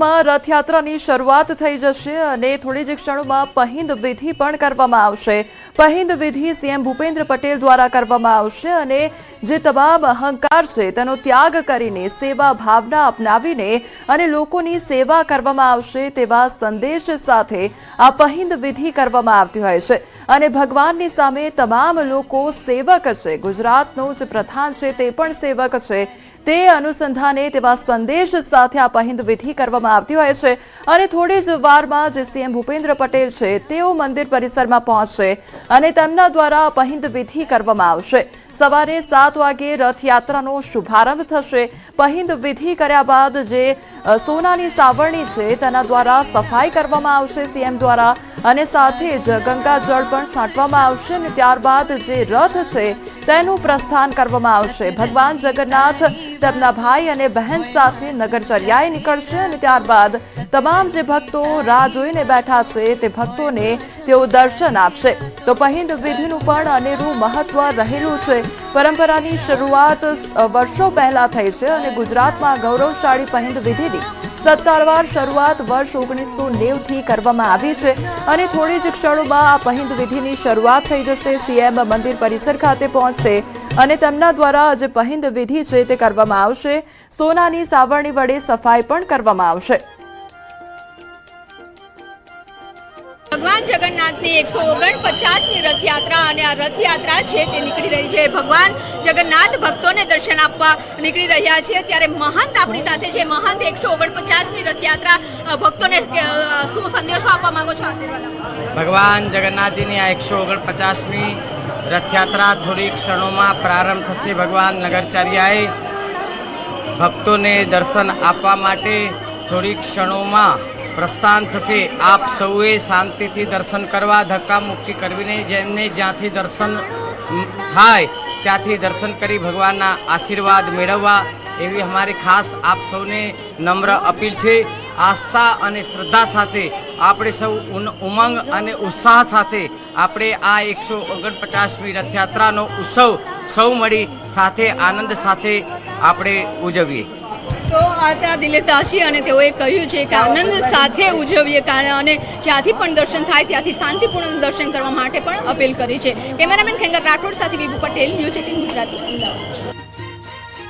ક્ષણોમાં રથયાત્રાની શરૂઆત થઈ જશે અને થોડી જ ક્ષણોમાં પહિંદ વિધિ પણ કરવામાં આવશે। પહિંદ વિધિ સીએમ ભૂપેન્દ્ર પટેલ દ્વારા કરવામાં આવશે અને જે તમામ અહંકાર છે તેનો ત્યાગ કરીને સેવા ભાવના અપનાવીને અને લોકોની સેવા કરવામાં આવશે તેવા સંદેશ સાથે આ પહિંદ વિધિ કરવામાં આવતી હોય છે અને ભગવાનની સામે તમામ લોકો સેવક છે। ગુજરાતનો જે પ્રધાન છે તે પણ સેવક છે। તે અનુસંધાને તેવા સંદેશ સાથે આ પહિંદ વિધિ કરવામાં આવતી હોય છે અને થોડી જ વારમાં જે સીએમ ભૂપેન્દ્ર પટેલ છે તેઓ મંદિર પરિસરમાં પહોંચશે અને તેમના દ્વારા પહિંદ વિધિ કરવામાં આવશે। સવારે 7 વાગે રથયાત્રાનો શુભારંભ થશે। પહિંદ વિધિ કર્યા બાદ જે સોનાની સાવરણી છે તેના દ્વારા સફાઈ કરવામાં આવશે સીએમ દ્વારા અને સાથે જ ગંગાજળ પણ છાંટવામાં આવશે અને ત્યારબાદ જે રથ છે તેનું પ્રસ્થાન કરવામાં આવશે। ભગવાન જગન્નાથ તેમના ભાઈ અને બહેન સાથે નગરચર્યાએ નીકળશે અને ત્યારબાદ તમામ જે ભક્તો રાહ જોઈને બેઠા છે તે ભક્તોને તેઓ દર્શન આપશે। તો પહિંદ વિધિનું પણ અનેરું મહત્વ રહેલું છે। પરંપરાની શરૂઆત વર્ષો પહેલા થઈ છે અને ગુજરાતમાં ગૌરવશાળી પહિંદ વિધિની 17વાર શરૂઆત વર્ષ 1990 થી કરવામાં આવી છે અને થોડી જ ક્ષણોમાં આ પહિંદ વિધિની શરૂઆત થઈ જશે। સીએમ મંદિર પરિસર ખાતે પહોંચશે અને તેમના દ્વારા જે પહિંદ વિધિ છે તે કરવામાં આવશે। સોનાની સાવરણી વડે સફાઈ પણ કરવામાં આવશે। ભગવાન જગન્નાથની 149મી રથયાત્રા અને આ રથયાત્રા છે તે નીકળી રહી છે। ભગવાન જગન્નાથ ભક્તોને દર્શન આપવા નીકળી રહ્યા છે ત્યારે મહંત આપણી સાથે છે। મહંત 149મી રથયાત્રા ભક્તોને શું સંદેશો આપવા માંગો છો? આશીર્વાદ આપો। ભગવાન જગન્નાથજીની આ 149મી રથયાત્રા થોડી ક્ષણોમાં પ્રારંભ થશે। ભગવાન નગરચર્યાએ ભક્તોને દર્શન આપવા માટે થોડી ક્ષણોમાં પ્રસ્થાન થશે। આપ સૌએ શાંતિથી દર્શન કરવા, ધક્કા મુક્કી કરવીને જેમને જ્યાંથી દર્શન થાય ત્યાંથી દર્શન કરી ભગવાનના આશીર્વાદ મેળવવા એવી અમારી ખાસ આપ સૌને નમ્ર અપીલ છે। આસ્થા અને શ્રદ્ધા સાથે આપણે સૌ ઉમંગ અને ઉત્સાહ સાથે આપણે આ 149મી રથયાત્રાનો ઉત્સવ સૌ મળી સાથે આનંદ સાથે આપણે ઉજવીએ। તો આ ત્યાં દિલીપ દાસજી અને તેઓએ કહ્યું છે કે આનંદ સાથે ઉજવીએ અને જ્યાંથી પણ દર્શન થાય ત્યાંથી શાંતિપૂર્ણ દર્શન કરવા માટે પણ અપીલ કરી છે। કેમેરામેન ખેંગર રાઠોડ સાથે વિભુ પટેલ, ન્યૂઝ 18 ગુજરાતી, અમદાવાદ।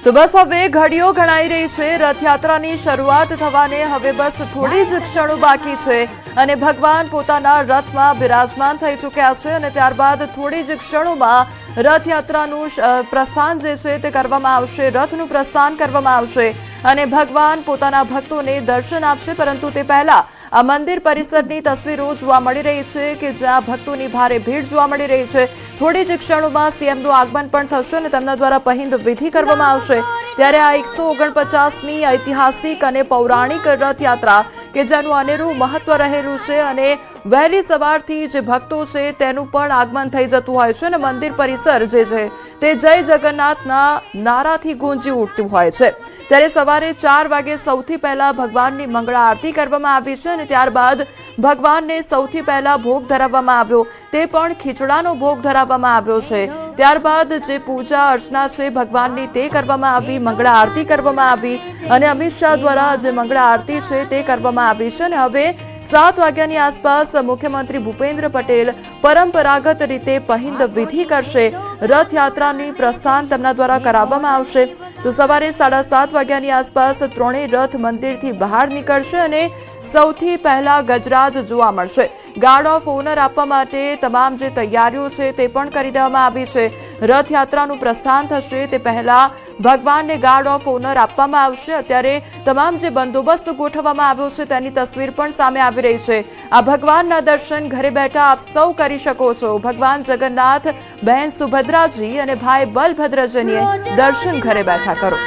તો બસ હવે ઘડીઓ ગણાઈ રહી છે રથયાત્રાની શરૂઆત થવાને હવે બસ થોડી જ ક્ષણો બાકી છે અને ભગવાન પોતાના રથમાં બિરાજમાન થઈ ચૂક્યા છે અને ત્યારબાદ થોડી જ ક્ષણોમાં રથયાત્રાનું પ્રસ્થાન જે છે તે કરવામાં આવશે। રથનું પ્રસ્થાન કરવામાં આવશે અને ભગવાન પોતાના ભક્તોને દર્શન આપશે। પરંતુ તે પહેલા આ મંદિર પરિસરની તસવીરો જોવા મળી રહી છે કે જ્યાં ભક્તોની ભારે ભીડ જોવા મળી રહી છે। થોડી જ ક્ષણોમાં સીએમનું આગમન પણ થશે અને તેમના દ્વારા પહિંદ વિધિ કરવામાં આવશે। ત્યારે આ 149મી ઐતિહાસિક અને પૌરાણિક રથયાત્રા કે જેનું અનેરું મહત્વ રહેલું છે અને વહેલી સવારથી જે ભક્તો છે તેનું પણ આગમન થઈ જતું હોય છે અને મંદિર પરિસર જે છે તે જય જગન્નાથના નારાથી ગુંજી ઉઠતું હોય છે। ત્યારે સવારે 4 વાગે સૌથી પહેલા ભગવાનની મંગળા આરતી કરવામાં આવી છે અને ત્યારબાદ ભગવાનને સૌથી પહેલા ભોગ ધરાવવામાં આવ્યો, તે પણ ખીચડાનો ભોગ ધરાવવામાં આવ્યો છે। ત્યારબાદ જે પૂજા અર્ચના છે ભગવાનની તે કરવામાં આવી, મંગળા આરતી કરવામાં આવી અને અમિત શાહ દ્વારા જે મંગળા આરતી છે તે કરવામાં આવી છે અને હવે 7 વાગ્યાની આસપાસ મુખ્યમંત્રી ભૂપેન્દ્ર પટેલ પરંપરાગત રીતે પહિંદ વિધિ કરશે। રથયાત્રાની પ્રસ્થાન તેમના દ્વારા કરાવવામાં આવશે। તો સવારે 7:30 વાગ્યાની આસપાસ ત્રણેય રથ મંદિરથી બહાર નીકળશે અને સૌથી પહેલા ગજરાજ જોવા મળશે। ગાર્ડ ઓફ ઓનર આપવા માટે તમામ જે તૈયારીઓ છે તે પણ કરી દેવામાં આવી છે। રથયાત્રાનું પ્રસ્થાન થશે તે પહેલા ભગવાનને ગાર્ડ ઓફ ઓનર આપવામાં આવશે। અત્યારે તમામ જે બંદોબસ્ત ગોઠવવામાં આવ્યો છે તેની તસવીર પણ સામે આવી રહી છે। આ ભગવાનના દર્શન ઘરે બેઠા આપ સૌ કરી શકો છો। ભગવાન જગન્નાથ, બહેન સુભદ્રાજી અને ભાઈ બલભદ્રજીને દર્શન ઘરે બેઠા કરો।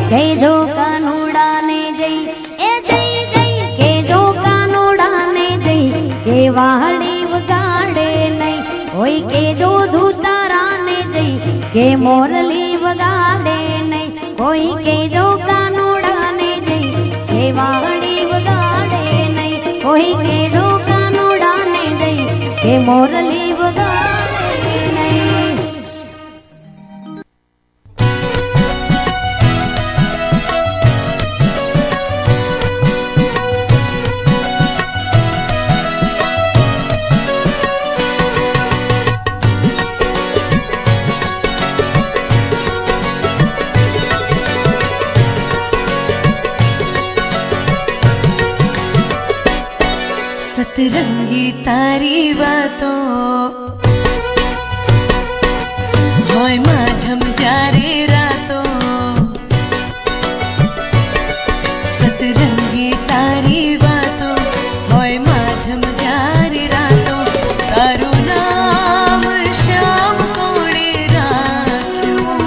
કેજો કાનુડાને જઈ, એ જઈ જઈ કેજો કાનુડાને જઈ, કે વાળી વગાડે કહેજો ધૂતરાને જઈ કે મોરલી વગાડે નહીં, કોઈ કહેજો કાનુડાને જઈ કે વાવડી વગાડે નહીં, કોઈ કહેજો કાનુડાને જઈ કે મોરલી વગાડે નહીં. સતરંગી તારી વાતો હોય માઝમ જ્યારે રાતો, સતરંગી તારી વાતો હોય માઝમ જ્યારે રાતો, તારું નામ શ્યામ કોણે રાખ્યું,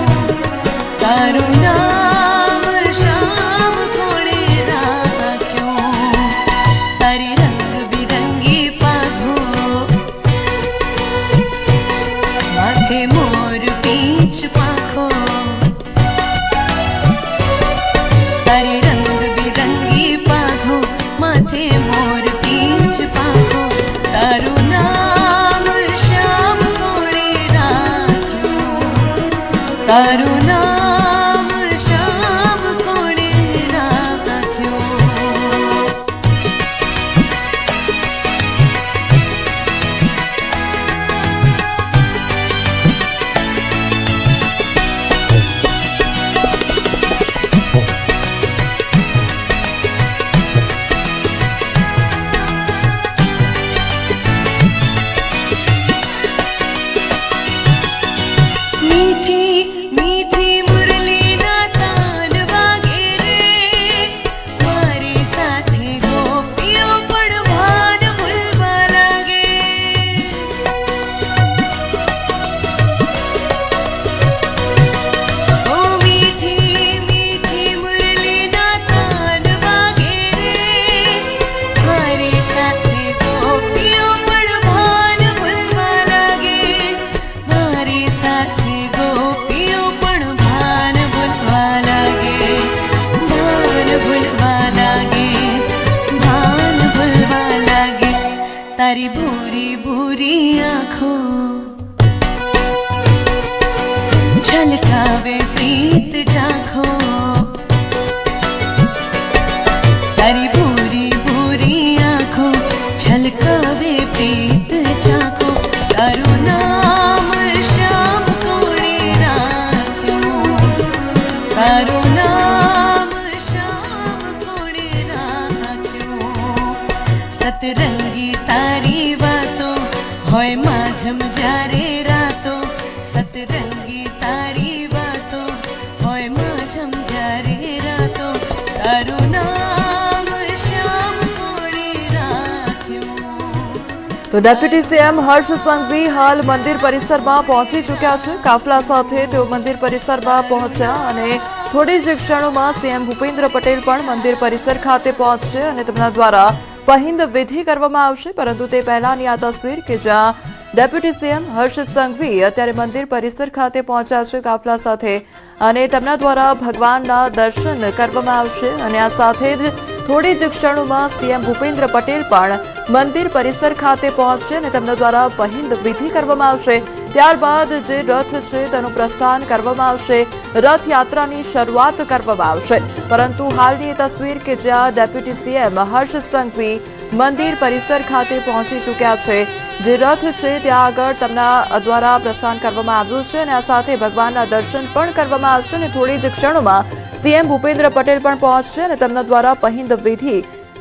તારું નામ શ્યામ કોણે રાખ્યું, તારી મોર પીંછ પાંખો, તારી રંગ બિરંગી પાંખો, માથે મોર પીંછ પાંખો, તારું નામ શ્યામ કોણે રાખ્યું, તારું નામ શ્યામ કોણે રાખ્યું. તારી ભૂરી ભૂરી આંખો છલકાવે પ્રીત ઝાંખો, તારી ભૂરી ભૂરી આંખો છલકાવે પ્રીત ઝાંખો, તારું નામ શ્યામ કોણે રાખ્યું, તારું નામ શ્યામ કોણે રાખ્યું. સતરંગી તારી વાતો હોય માઝમ જ્યારે રાતો, સતરંગી તારી વાતો હોય માઝમ જ્યારે રાતો, તારું નામ શ્યામ કોણે રાખ્યું. તો ડેપ્યુટી સીએમ હર્ષ સંઘવી હાલ મંદિર પરિસરમાં પહોંચી ચૂક્યા છે. કાફલા સાથે તેઓ મંદિર પરિસરમાં પહોંચ્યા અને થોડી જ ક્ષણોમાં સીએમ ભૂપેન્દ્ર પટેલ પણ મંદિર પરિસર ખાતે પહોંચશે અને તેમના દ્વારા પહિંદ વિધિ કરવામાં આવશે. પરંતુ તે પહેલાની આ તસવીર કે જ્યાં ડેપ્યુટી સીએમ હર્ષ સંઘવી અત્યારે મંદિર પરિસર ખાતે પહોંચ્યા છે કાફલા સાથે અને તેમના દ્વારા ભગવાનના દર્શન કરવામાં આવશે અને આ સાથે જ થોડી જ ક્ષણોમાં સીએમ ભૂપેન્દ્ર પટેલ પણ મંદિર પરિસર ખાતે પહોંચશે અને તેમના દ્વારા પહિંદ વિધિ કરવામાં આવશે. ત્યારબાદ જે રથ છે તેનું પ્રસ્થાન કરવામાં આવશે, રથયાત્રાની શરૂઆત કરવામાં આવશે. પરંતુ હાલની તસવીર કે જ્યાં ડેપ્યુટી સીએમ હર્ષ સંઘવી મંદિર પરિસર ખાતે પહોંચી ચૂક્યા છે, જે રથ છે ત્યાં આગળ તેમના દ્વારા પ્રસ્થાન કરવામાં આવ્યું છે અને આ સાથે ભગવાનના દર્શન પણ કરવામાં આવશે અને થોડી જ ક્ષણોમાં સીએમ ભૂપેન્દ્ર પટેલ પણ પહોંચશે અને તેમના દ્વારા પહિંદ વિધિ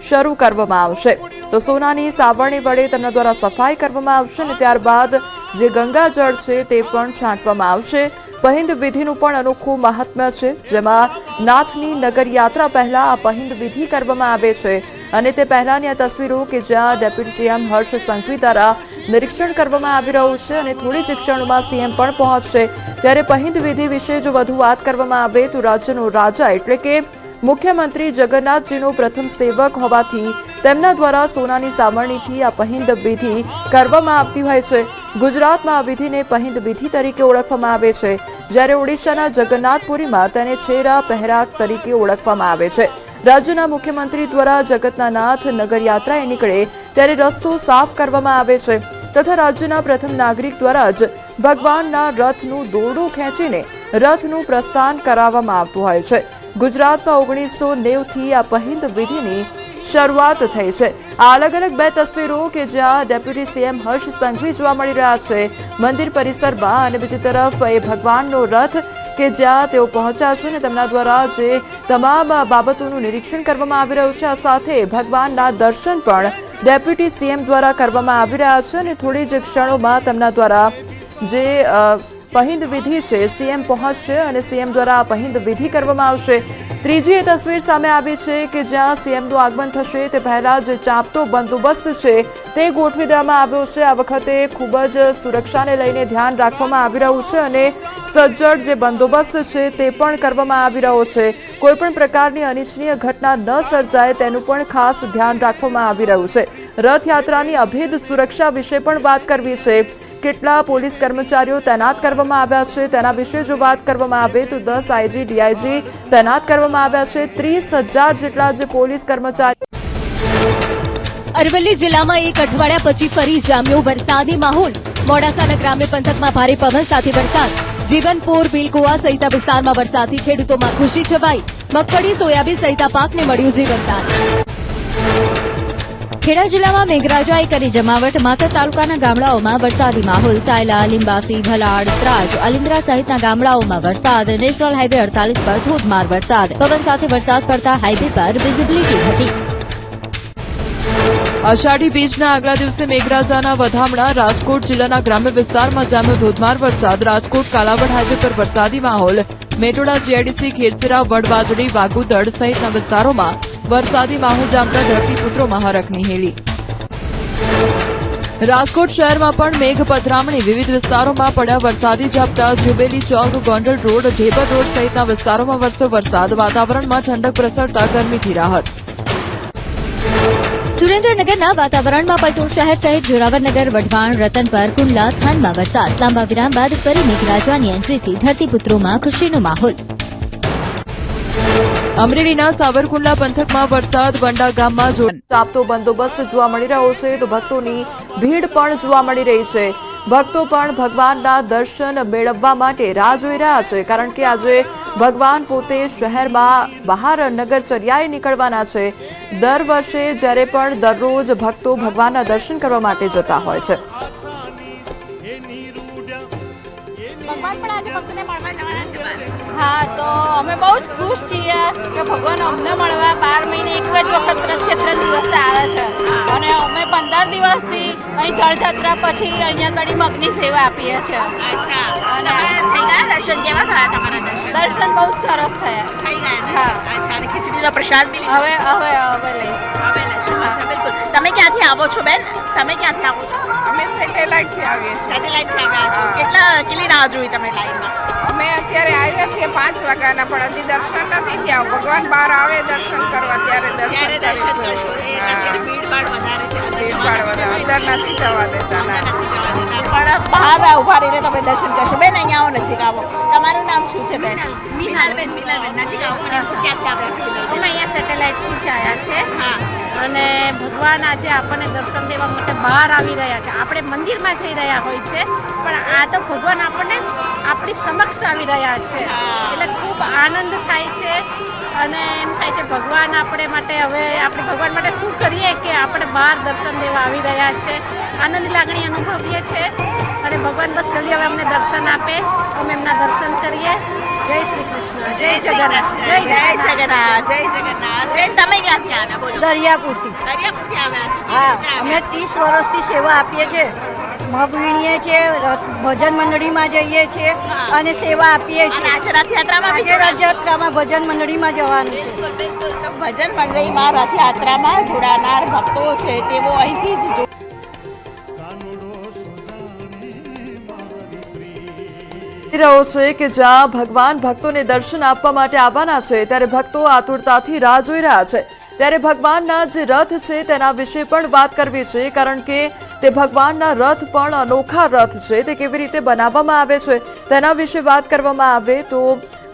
શરૂ કરવામાં આવશે. તો સોનાની સાવરણી વડે તેમના દ્વારા સફાઈ કરવામાં આવશે અને ત્યારબાદ જે ગંગાજળ છે તે પણ છાંટવામાં આવશે. પહિંદ વિધિનું પણ અનોખું મહાત્મ્ય છે, જેમાં નાથની નગર યાત્રા પહેલા આ પહિંદ વિધિ કરવામાં આવે છે અને તે પહેલાની આ તસવીરો કે જ્યાં ડેપ્યુટી સીએમ હર્ષ સંઘવી દ્વારા નિરીક્ષણ કરવામાં આવી રહ્યું છે અને થોડી જ ક્ષણોમાં સીએમ પણ પહોંચશે. ત્યારે પહિંદ વિધિ વિશે જો વધુ વાત કરવામાં આવે તો રાજ્યનો રાજા એટલે કે મુખ્યમંત્રી જગન્નાથજીનો પ્રથમ સેવક હોવાથી તેમના દ્વારા સોનાની સાવરણીથી આ પહિંદ વિધિ કરવામાં આવતી હોય છે. ગુજરાતમાં આ વિધિને પહિંદ વિધિ તરીકે ઓળખવામાં આવે છે, જ્યારે ઓડિશાના જગન્નાથપુરીમાં તેને છેરા પહેરાક તરીકે ઓળખવામાં આવે છે. રાજ્યના મુખ્યમંત્રી દ્વારા જગતના નાથ નગર યાત્રાએ નીકળે ત્યારે રસ્તો સાફ કરવામાં આવે છે તથા રાજ્યના પ્રથમ નાગરિક દ્વારા જ ભગવાનના રથનું દોરડું ખેંચીને રથનું પ્રસ્થાન કરાવવામાં આવતું હોય છે. ગુજરાતમાં 1990થી આ પહિંદ વિધિની શરૂઆત થઈ છે. આ અલગ અલગ બે તસવીરો કે જ્યાં ડેપ્યુટી સીએમ હર્ષ સંઘવી જોવા મળી રહ્યા છે મંદિર પરિસરમાં, અને બીજી તરફ એ ભગવાનનો રથ કે જ્યાં તેઓ પહોંચ્યા છે અને તેમના દ્વારા જે તમામ બાબતોનું નિરીક્ષણ કરવામાં આવી રહ્યું છે. આ સાથે ભગવાનના દર્શન પણ ડેપ્યુટી સીએમ દ્વારા કરવામાં આવી રહ્યા છે અને થોડી જ ક્ષણોમાં તેમના દ્વારા જે પહિંદ વિધિ છે સીએમ પહોંચશે અને સીએમ દ્વારા આ પહિંદ વિધિ કરવામાં આવશે. ત્રીજી એ તસવીર સામે આવી છે કે જ્યાં સીએમનું આગમન થશે તે પહેલા જે ચાંપતો બંદોબસ્ત છે તે ગોઠવી દેવામાં આવ્યો છે. આ વખતે ખૂબ જ સુરક્ષાને લઈને ધ્યાન રાખવામાં આવી રહ્યું છે અને સજ્જડ જે બંદોબસ્ત છે તે પણ કરવામાં આવી રહ્યો છે. કોઈપણ પ્રકારની અનિચ્છનીય ઘટના ન સર્જાય તેનું પણ ખાસ ધ્યાન રાખવામાં આવી રહ્યું છે. રથયાત્રાની અભેદ સુરક્ષા વિશે પણ વાત કરવી છે. કેટલા પોલીસ કર્મચારીઓ તૈનાત કરવામાં આવ્યા છે તેના વિશે જો વાત કરવામાં આવે તો 10 આઈજી ડીઆઈજી તૈનાત કરવામાં આવ્યા છે. 30,000 જેટલા જે પોલીસ કર્મચારીઓ. અરવલ્લી જિલ્લામાં એક અઠવાડિયા પછી ફરી જામ્યો વરસાદી માહોલ. મોડાસાના ગ્રામ્ય પંથકમાં ભારે પવન સાથે વરસાદ. જીવનપુર, ભીલકુવા સહિતના વિસ્તારમાં વરસાદથી ખેડૂતોમાં ખુશી છવાઈ. મગફળી, સોયાબીન સહિતના પાકને મળ્યું જીવનદાન. ખેડા જિલ્લામાં મેઘરાજાએ કરી જમાવટ. માતર તાલુકાના ગામડાઓમાં વરસાદી માહોલ. સાયલા, લીંબાસી, ભલાડ, ત્રાજ, અલિન્દ્રા સહિતના ગામડાઓમાં વરસાદ. નેશનલ હાઈવે 48 પર ધોધમાર વરસાદ. પવન સાથે વરસાદ પડતા હાઈવે પર વિઝિબિલિટી ઘટી. અષાઢી બીજના આગલા દિવસે મેઘરાજાના વધામણા. રાજકોટ જિલ્લાના ગ્રામ્ય વિસ્તારમાં જામ્યો ધોધમાર વરસાદ. રાજકોટ કાલાવડ હાઈવે પર વરસાદી માહોલ. મેટોડા, જીઆઈડીસી, ખેરસરા, વડવાજડી, વાગુદડ સહિતના વિસ્તારોમાં વરસાદી માહોલ જામતા ધરતીપુત્રોમાં હરખની હેલી. રાજકોટ શહેરમાં પણ મેઘ પધરામણી. વિવિધ વિસ્તારોમાં પડ્યા વરસાદી ઝાપટા. જુબેલી ચોક, ગોંડલ રોડ, ઢેબર રોડ સહિતના વિસ્તારોમાં વરસ્યો વરસાદ. વાતાવરણમાં ઠંડક પ્રસરતા ગરમીથી રાહત. સુરેન્દ્રનગરના વાતાવરણમાં પલટું. શહેર સહિત જોરાવરનગર, વઢવાણ, રતનપર, કુંડલા, થાનમાં વરસાદ. લાંબા વિરામ બાદ ફરી મેઘરાજાની એન્ટ્રીથી ધરતીપુત્રોમાં ખુશીનો માહોલ. અમરેલીના સાવરકુંડલા પંથકમાં વરસાદ. વંડા ગામમાં ચાંપતો બંદોબસ્ત જોવા મળી રહ્યો છે તો ભક્તોની ભીડ પણ જોવા મળી રહી છે. ભક્તો પણ ભગવાનના દર્શન મેળવવા માટે રાહ જોઈ રહ્યા છે, કારણ કે આજે ભગવાન પોતે શહેરમાં બહાર નગરચર્યાએ નીકળવાના છે. દર વર્ષે જ્યારે પણ દરરોજ ભક્તો ભગવાનના દર્શન કરવા માટે જતા હોય છે. હા, તો અમે બહુ જ ખુશ છીએ કે ભગવાન અમને મળવા 12 મહિને એક જ વખત રથયાત્રા દિવસે આવે છે અને અમે 15 દિવસથી અહીં જળયાત્રા પછી અહીંયા કડી મગની સેવા આપીએ છીએ. અને દર્શન કેવા થયા તમારા? દર્શન બહુ જ સરસ થયા. થઈ ગયા? હા. અને ખીચડીનો પ્રસાદ બી હવે લઈશું. બિલકુલ. તમે ક્યાંથી આવો છો બેન? તમે ક્યાંથી આવો છો? અમે સેટેલાઇટથી આવીએ છીએ. સેટેલાઇટથી આવ્યા છો. કેટલી રાહ જોઈ તમે લાઈનમાં? અમે અત્યારે આવ્યા છીએ 5 વાગ્યાના, પણ હજી દર્શન નથી થયા. ભગવાન બહાર આવે દર્શન કરવા ત્યારે દર્શન કરીશું. ભીડભાડ વધારે અંદર નથી જવા દેતા, પણ બહાર ઉભા રહીને તમે દર્શન કરશો. બેન અહીંયા આવો, નજીક આવો. તમારું નામ શું છે બેન? મિનાલબેન. નજીક આવો. ક્યાંથી આવ્યા છો? અમે અહીંયા સેટેલાઇટથી જ આવ્યા છે. હા. અને ભગવાન આજે આપણને દર્શન દેવા માટે બહાર આવી રહ્યા છે. આપણે મંદિરમાં જઈ રહ્યા હોય છે, પણ આ તો ભગવાન આપણને આપણી સમક્ષ આવી રહ્યા છે, એટલે ખૂબ આનંદ થાય છે. અને એમ થાય છે ભગવાન આપણે માટે હવે આપણે ભગવાન માટે શું કરીએ કે આપણે બહાર દર્શન દેવા આવી રહ્યા છે. આનંદની લાગણી અનુભવીએ છીએ અને ભગવાન બસ જલ્દી હવે અમને દર્શન આપે, અમે એમના દર્શન કરીએ. જય શ્રી કૃષ્ણ. જય જગન્નાથ. જય જગન્નાથ. જય જગન્નાથ. તમે ક્યાંથી આવ્યા? બોલો. દરિયાપુરથી આવ્યા છે. હા, અમે 30 વર્ષથી સેવા આપીએ છીએ. મગ વીણીએ છીએ, ભજન મંડળીમાં જઈએ છીએ અને સેવા આપીએ છીએ. રથયાત્રામાં ભજન મંડળીમાં જવાનું છે. ભજન મંડળીમાં રથયાત્રામાં જોડાનાર ભક્તો છે તેઓ અહીંથી જ રહ્યો છે કે જ્યાં ભગવાન ભક્તોને દર્શન આપવા માટે આવવાના છે ત્યારે ભક્તો આતુરતાથી રાહ જોઈ રહ્યા છે। ત્યારે ભગવાનના જે રથ છે તેના વિશે પણ વાત કરવી છે, કારણ કે તે ભગવાનના રથ પણ અનોખા રથ છે। તે કેવી રીતે બનાવવામાં આવે છે તેના વિશે વાત કરવામાં આવે તો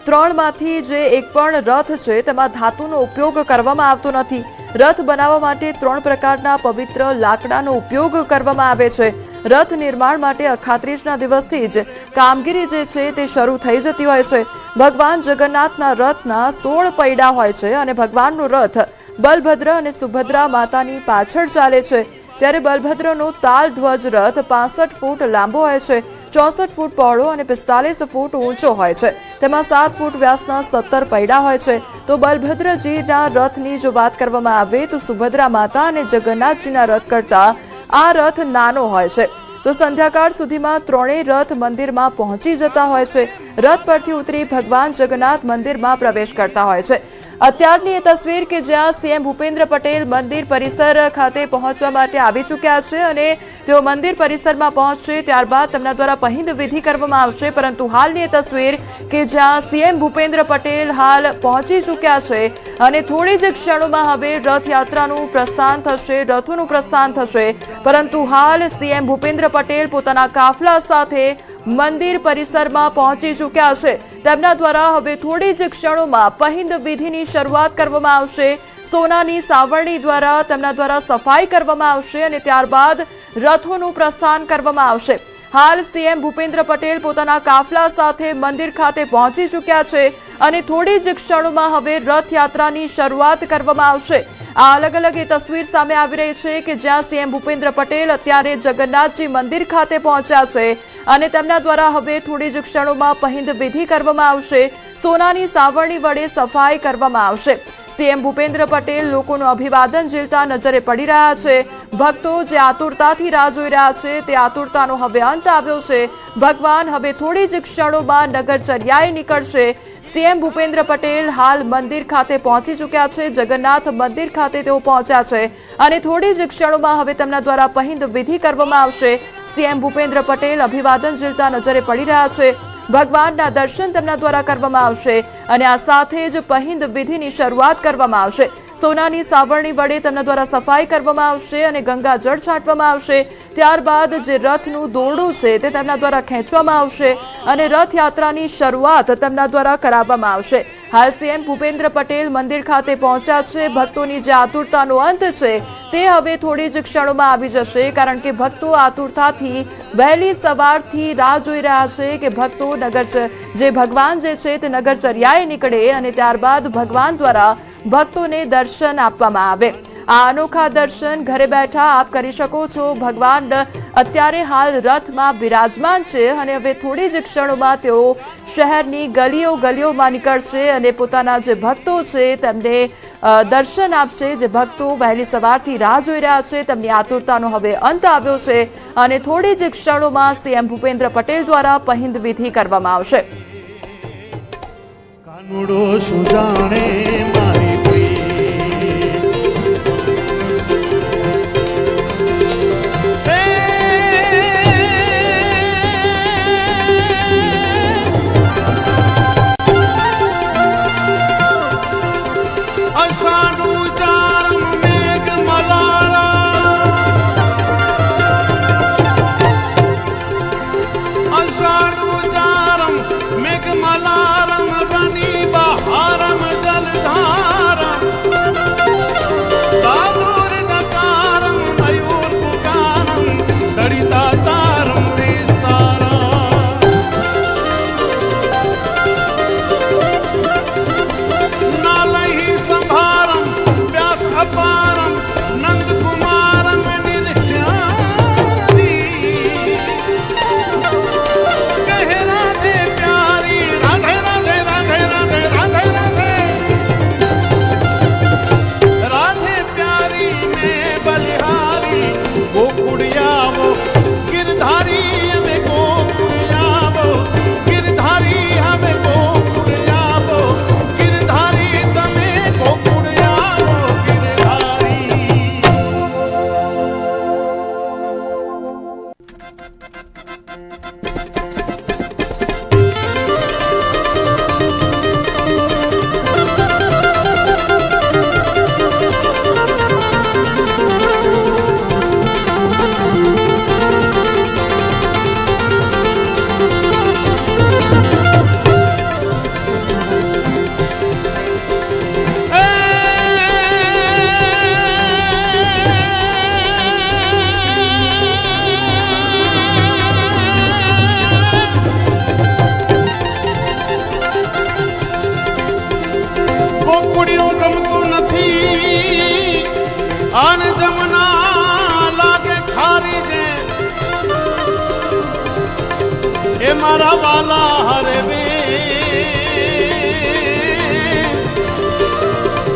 3માંથી જે એક પણ રથ છે તેમાં ધાતુનો ઉપયોગ કરવામાં આવતો નથી। રથ બનાવવા માટે 3 પ્રકારના પવિત્ર લાકડાનો ઉપયોગ કરવામાં આવે છે। રથ નિર્માણ માટે અખાત્રીજના દિવસથી જ કામગીરી જે છે તે શરૂ થઈ જતી હોય છે। ભગવાન જગન્નાથના રથના 16 પૈડા હોય છે અને ભગવાનનો રથ બલભદ્ર અને સુભદ્રા માતાની પાછળ ચાલે છે। ત્યારે બલભદ્રનો તાલ ધ્વજ રથ 65 ફૂટ લાંબો હોય છે, 64 ફૂટ પહોળો અને 45 ફૂટ ઊંચો હોય છે। તેમાં 7 ફૂટ વ્યાસના 17 પૈડા હોય છે। તો બલભદ્રજીના રથની જો વાત કરવામાં આવે તો સુભદ્રા માતા અને જગન્નાથજીના રથ કરતા આ રથ નાનો હોય છે। તો સંધ્યાકાળ સુધીમાં 3 રથ મંદિરમાં પહોંચી જતા હોય છે। રથ પરથી ઉતરી ભગવાન જગન્નાથ મંદિરમાં પ્રવેશ કરતા હોય છે। અત્યારની એ તસવીર કે જ્યાં સીએમ ભૂપેન્દ્ર પટેલ મંદિર પરિસર ખાતે પહોંચવા માટે આવી ચૂક્યા છે અને તેઓ મંદિર પરિસરમાં પહોંચશે ત્યારબાદ તેમના દ્વારા પહિંદ વિધિ કરવામાં આવશે। પરંતુ હાલની એ તસવીર કે જ્યાં સીએમ ભૂપેન્દ્ર પટેલ હાલ પહોંચી ચૂક્યા છે અને થોડી જ ક્ષણોમાં હવે રથયાત્રાનું પ્રસ્થાન થશે, રથોનું પ્રસ્થાન થશે। પરંતુ હાલ સીએમ ભૂપેન્દ્ર પટેલ પોતાના કાફલા સાથે મંદિર પરિસરમાં પહોંચી ચૂક્યા છે। તેમના દ્વારા હવે થોડી જ ક્ષણોમાં પહિંદ વિધિની શરૂઆત કરવામાં આવશે। સોનાની સાવરણી દ્વારા તેમના દ્વારા સફાઈ કરવામાં આવશે અને ત્યારબાદ રથોનું પ્રસ્થાન કરવામાં આવશે। હાલ સીએમ ભૂપેન્દ્ર પટેલ પોતાના કાફલા સાથે મંદિર ખાતે પહોંચી ચૂક્યા છે અને થોડી જ ક્ષણોમાં હવે રથયાત્રાની શરૂઆત કરવામાં આવશે। આ અલગ અલગ એ તસવીર સામે આવી રહી છે કે જ્યાં સીએમ ભૂપેન્દ્ર પટેલ અત્યારે જગન્નાથજી મંદિર ખાતે પહોંચ્યા છે અને તેમના દ્વારા હવે થોડી જ ક્ષણોમાં પહિંદ વિધિ કરવામાં આવશે। સોનાની સાવરણી વડે સફાઈ કરવામાં આવશે। સીએમ ભૂપેન્દ્ર પટેલ લોકોનું અભિવાદન ઝીલતા નજરે પડી રહ્યા છે। ભક્તો જે આતુરતાથી રાહ જોઈ રહ્યા છે તે આતુરતાનો હવે અંત આવ્યો છે। ભગવાન હવે થોડી જ ક્ષણોમાં નગરચર્યાએ નીકળશે। સીએમ ભૂપેન્દ્ર પટેલ હાલ મંદિર ખાતે પહોંચી ચૂક્યા છે, જગન્નાથ મંદિર ખાતે તેઓ પહોંચ્યા છે અને થોડી જ ક્ષણોમાં હવે તેમના દ્વારા પહિંદ વિધિ કરવામાં આવશે। સીએમ ભૂપેન્દ્ર પટેલ અભિવાદન ઝીલતા નજરે પડી રહ્યા છે। ભગવાનના દર્શન તેમના દ્વારા કરવામાં આવશે અને આ સાથે જ પહિંદ વિધિની શરૂઆત કરવામાં આવશે। સોનાની સાવરણી વડે તેમના દ્વારા સફાઈ કરવામાં આવશે અને ગંગાજળ છાંટવામાં આવશે। ત્યારબાદ જે રથનું દોરડું છે તે તેમના દ્વારા ખેંચવામાં આવશે અને રથયાત્રાની શરૂઆત તેમના દ્વારા કરાવવામાં આવશે। હાલ સીએમ ભૂપેન્દ્ર પટેલ મંદિર ખાતે પહોંચ્યા છે। ભક્તોની જે આતુરતાનો અંત છે તે હવે થોડી જ ક્ષણોમાં આવી જશે, કારણ કે ભક્તો આતુરતાથી વહેલી સવારથી રાહ જોઈ રહ્યા છે કે ભક્તો જે ભગવાન જે છે તે નગરચર્યાએ નીકળે અને ત્યારબાદ ભગવાન દ્વારા ભક્તોને દર્શન આપવામાં આવે। આ અનોખા દર્શન ઘરે બેઠા આપ કરી શકો છો। ભગવાન અત્યારે હાલ રથમાં બિરાજમાન છે અને હવે થોડી જ ક્ષણોમાં તેઓ શહેરની ગલીઓમાં નીકળશે અને પોતાના જે ભક્તો છે તેમને દર્શન આપશે। જે ભક્તો વહેલી સવારથી રાહ જોઈ રહ્યા છે તેમની આતુરતાનો હવે અંત આવ્યો છે અને થોડી જ ક્ષણોમાં સીએમ ભૂપેન્દ્ર પટેલ દ્વારા પહિંદ વિધિ કરવામાં આવશે। કાનુડો સુજાણે મારી ગોળીઓ ગમતું નથી અને જમના લાગે ખારી જે એ મારા વાલા હરે